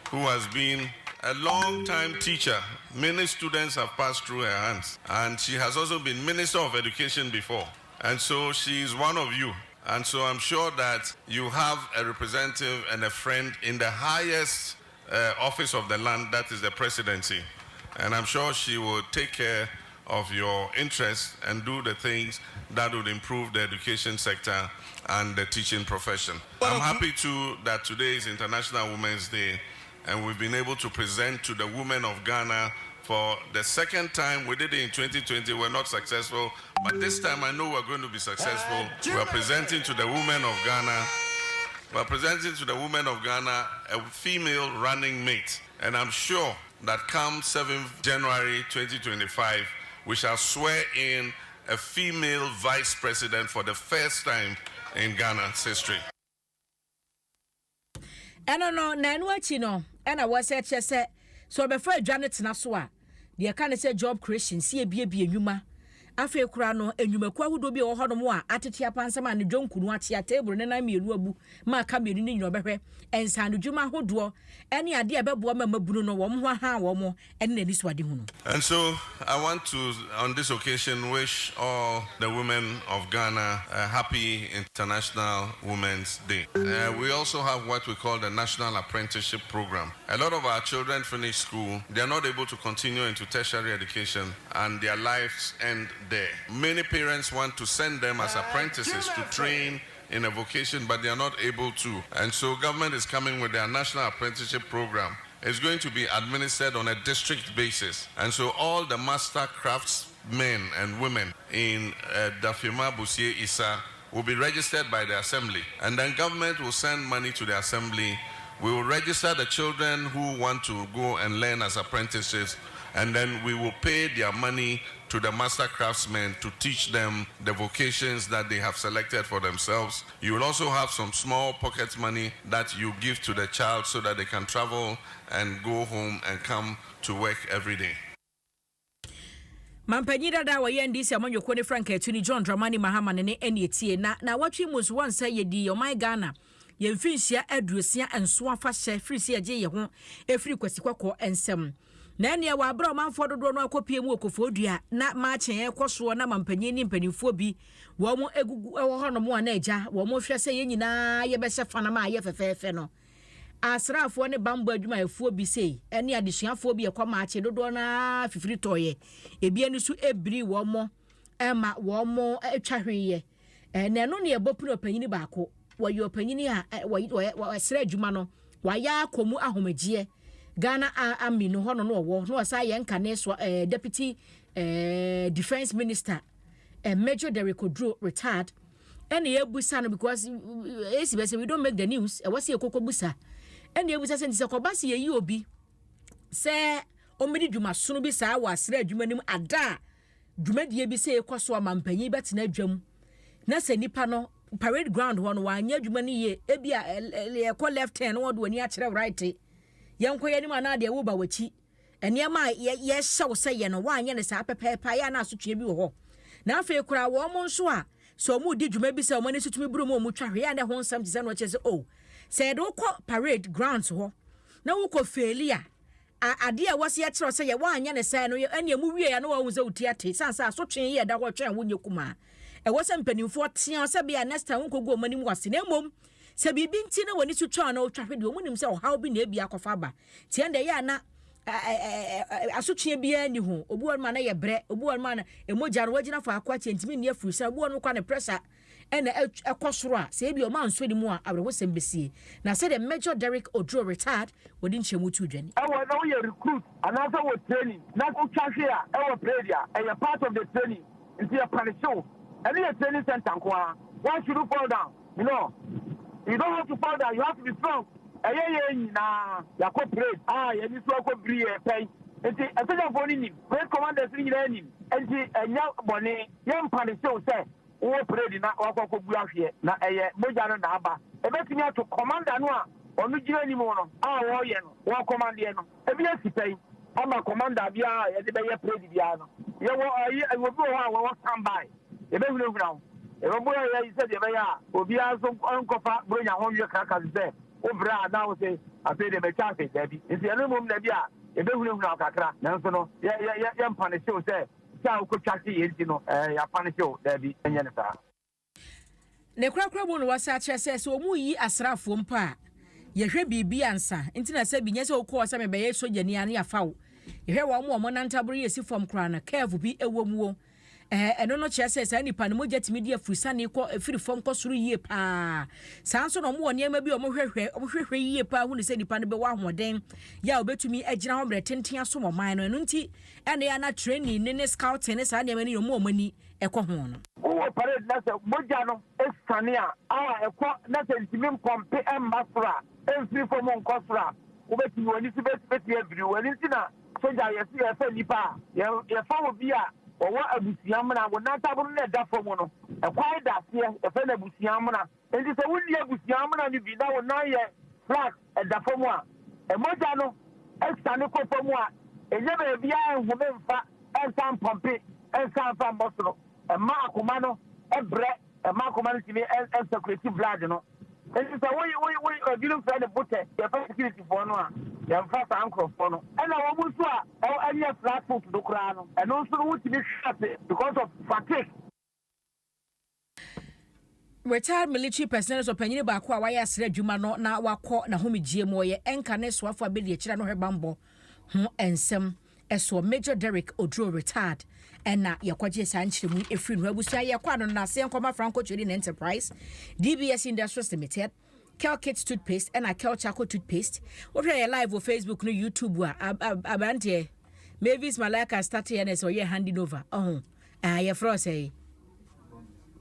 who has been a long-time teacher. Many students have passed through her hands. And she has also been Minister of Education before. And so she is one of you. And so I'm sure that you have a representative and a friend in the highest office of the land, that is the presidency. And I'm sure she will take care of your interest and do the things that would improve the education sector and the teaching profession. I'm happy too that today is International Women's Day, and we've been able to present to the women of Ghana for the second time. We did it in 2020, we're not successful, but this time I know we're going to be successful. We're presenting to the women of Ghana a female running mate, and I'm sure that come 7th January 2025, we shall swear in a female vice president for the first time in Ghana's history. Eno no na enu achi no ena wo se che se so be fa adwane tena so a de ka ne se job creation si ebie enwuma afa kura no enwumaku ahodo bi wo hono a atete apansam an dwonkunu ate a table ne na mienu abu ma ka mienu ni nyino behwe ensan dwuma ahodo ene ade e bebo ma mabunu no wo ho ha wo mo ene na niswade hu no. And so I want to on this occasion wish all the women of Ghana a happy International Women's Day. We also have what we call the National Apprenticeship Program. A lot of our children finish school, they are not able to continue into tertiary education and their lives end there. Many parents want to send them as apprentices to train in a vocation, but they are not able to. And so government is coming with their National Apprenticeship Program. It's going to be administered on a district basis. And so all the master craftsmen and women in Dafima, Busie, Isa will be registered by the assembly. And then government will send money to the assembly. We will register the children who want to go and learn as apprentices, and then we will pay their money to the master craftsmen to teach them the vocations that they have selected for themselves. You will also have some small pocket money that you give to the child so that they can travel and go home and come to work every day. Mampanyi dada wa NDC amanyoko ne Frank Etuni John Dramani Mahama ne etie na watwi musu wansa yedi Omai Ghana yemfinsia aduosia enso afa hye frisi agye ye ho efiri kwasikwako ensem na ene wa abra manfo dodo no akopie mu okofodua na ma chen ekoso na mampanyi ni mpanimfo bi wo mo egugu ewo hono mo na eja wo mo hwe se ye nyina ye be hye fana ma ye fefefe no asrafo ne bambo adwuma efuo bi sei ene adesuafo bi ekoma ache dodo na fifiri toye ebie ni su ebri wo mo ema wo mo etwahweye na no ne ebopuno panyini baako wayo panyini a wa sra adwuma no waya akomu ahomagie Ghana amino hono no wo no sa ye nka ne so deputy defense minister Major Derek Odro retired ene ebusa no because we don't make the news e wase ekoko busa ene ebusa se ntise kobase ye yi obi se omedi dwuma sono bi sa wa sra adwuma nim ada dwuma die bi se ekoso amampanyi betena adwam na se nipa no parade ground ho no wa anya adwuma ni ye ebia ekọ left hand wo do ani a kire right yanko ye ni ma na de wo ba wachi enema ye hyew se ye no wa anya ne sa pepepa ya na asotwe bi wo ho na afa ekura wo mo nso a so mu di dwuma bi se mo ne situmi buru mo twahwe ya ne ho nsam ti se no che se se do ko parade grounds ho na wo ko failure ade a wase ye kire se ye wa anya ne sa no ene mu wie ya no wa hu se uti ate sansa asotwe ye da ho twen wo nyekuma e wo se mpanimfo tia se bia next time ko go manim wase na mom se bibi nti na woni su twa na o twahwe de o munim se o haw bi na ebia kofa ba tie nde ya na asotwe bia ni ho obuwa ma na ye bre obuwa ma na emoja no wagina fa akwa tientimi ne afuru se obuwa no kwa ne pressure ena ekosoro a se bia o ma nso ni mu a abrebo sembesie na se the Major Derek Odro retired wodi nchemu tu dwani ewo na wo ye recruit anasa wo training na ko twahwe a ewo prayer e part of the training nti e panisho any training center kwa why should you fall down? You know, you don't have to fall down, you have to be strong. Na ya ko parade ya ni so ko bri pen enti asaja fo ni great commanders ni nyina ni enti enya bone yem pane show say wo parade na wa ko bu ahwe na eye moja no na aba e betimi ato commander no a onu gira ni mo no wo ye no wo command ye no e bi asipen ama commander bia ye de be ye parade bia no ye wo bi wo stand by e be hunu hunu e bo ya yi se de be ya obi aso onkofa bronya ho wie kaka se obra na wo se ape de be chafe dabi nti eno mom na bia e be hunu hunu akakra nanso no ye mpane show se cha ko twase ye nti no ya pane show dabi enye ne sa ne krakra mu no wasa kyerese se omu yi asrafo mpa ye hwe bibi ansa nti na se binye se okọ wasa me be ye sojani ane afawo You hear one more Monantabri is from Crana, careful be a woman. And no chair says any panimojet media free equal a free form cost 3 year pa. Sounds no more near maybe a more year pa when you say the panable one then. Ya bet to me a general 10 some of mine and unti and they are not training in a scout tennis and any more money a cohon. Oh, parade that's a Mojano, Estania, a nothing to me compare and Masra, and free from one cosra. Over to you, Elizabeth everywhere. Listen, so I see a felly pa, your father be or what a busiamana would not have that for one. A quiet that here, a fellow busiamana, and it's a woody busiamana, you be now 9 years flat at the former. A Mojano, Estanico for one, and never be a woman fat and some pumping and some from Boston. A Marcomano, a bread, a Marcomano and secretive blood, you know. And it's a way you don't find a butter, the security for one. Your first uncle for no. And I almost saw any flat foot to the crown, and also would be shut because of fatigue. Retired military personnel opinion about why I said Jumano now wako na home GMO ye enkane swafu abeli e chira no hebambo ho ensem eso Major Derek Odro retired and na yakwaje sanchire mu efri no abusia ye kwa no na se nkoma Franco Trading Enterprise DBS Industries Limited Kel Kids toothpaste and a Kel Chaco toothpaste. What are you live on Facebook no YouTube abante Mavis Malaka started and so you're handing over. Oh, you froze say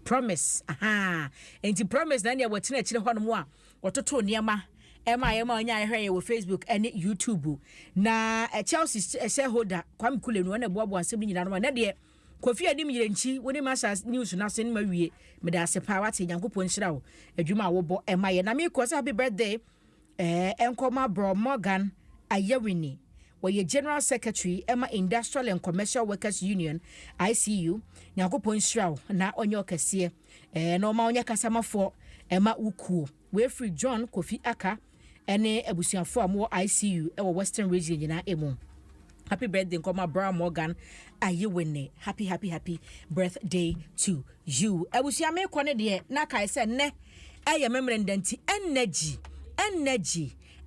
promise. Aha. And to promise then you were tina chile one more. What to niama. Emma nya here with Facebook and YouTube. Na a Chelsea shareholder kwam kule no na boabo asem nyina no na de Kofi adim yirenchi woni masa news na sen mawie me da se pa wate Nyankopon hira wo adwuma wo bo emaye na me ko say happy birthday enkoma bro Morgan Ayewini were General Secretary Emma Industrial and Commercial Workers Union ICU Nyankopon hira wo na onye okese no ma onye kasama for Emma Uku we free John Kofi Aka ene abusuafo amo ICU e Western Region nyina emu. Happy birthday, Nkoma Bra Morgan. Ayewene. Happy birthday to you. Ebusia me kwane de na kai se ne eye memrendenti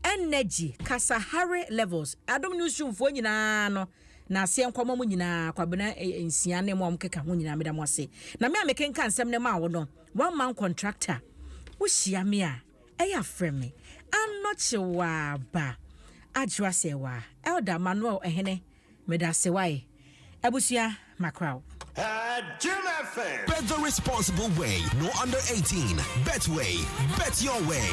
energy Kasahari levels. Adom newsroom fo nyina no na se nkoma mu nyina kwabena nsia ne mo mkeka ho nyina meda mo ase. Na me amekenka nsem ne ma wo no. One man contractor. Wo hia me a eya frame. Anochewa ba. Ajwa sewa Elder Manuel ehene meda sewai abusia makraw Jim FM. Bet the responsible way. No under 18. Betway. Bet your way.